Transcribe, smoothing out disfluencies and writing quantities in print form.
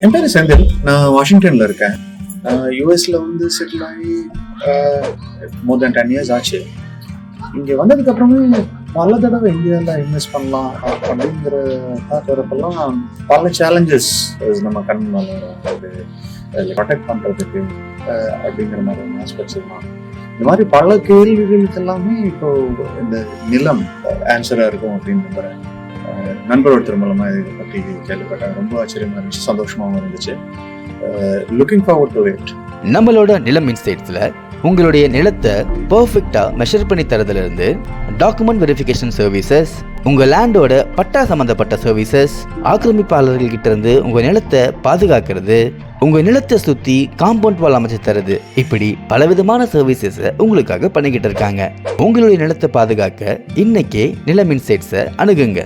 என் பேரு செந்தில். நான் வாஷிங்டன்ல இருக்கேன். யுஎஸ்ல வந்து செட்டில் ஆகி மோர் தென் 10 இயர்ஸ் ஆச்சு. இங்க வந்ததுக்கு அப்புறமே பல தடவை இந்தியாவில் இன்வெஸ்ட் பண்ணலாம் அப்படிங்கிற தாட் வரப்பெல்லாம் பல சேலஞ்சஸ் நம்ம கண் மேல அது ப்ரொடெக்ட் பண்றதுக்கு அப்படிங்கிற மாதிரி ஆஸ்பெக்ட்ஸ் எல்லாம் இந்த மாதிரி பல கேள்விகளுக்கு எல்லாமே இப்போ இந்த நிலம் ஆன்சரா இருக்கும் அப்படின்னு நம்புறேன். நண்பர் ஒருத்தர் மூலமா இதை பற்றி கேள்விப்பட்டேன். ரொம்ப ஆச்சரியமா இருந்துச்சு, சந்தோஷமாவும் இருந்துச்சு. Looking forward to it. நம்மளோட நிலம் இன்சைட்ஸ்ல உங்களுடைய நிலத்தை பெர்ஃபெக்ட்டா மெஷர் பண்ணி தரதுல இருந்து டாக்குமெண்ட் வெரிஃபிகேஷன் சர்வீசஸ், உங்க லேண்டோட பட்டா சம்பந்தப்பட்ட சர்வீசஸ், ஆக்கிரமிப்பாளர்கள் கிட்ட இருந்து உங்க நிலத்தை பாதுகாக்கிறது, உங்க நிலத்தை சுத்தி காம்பவுண்ட் வால் அமைச்சு தருது, இப்படி பலவிதமான சர்வீசஸ் உங்களுக்காக பண்ணிக்கிட்டு இருக்காங்க. உங்களுடைய நிலத்தை பாதுகாக்க இன்னைக்கே நிலம் இன்சைட்ஸை அணுகுங்க.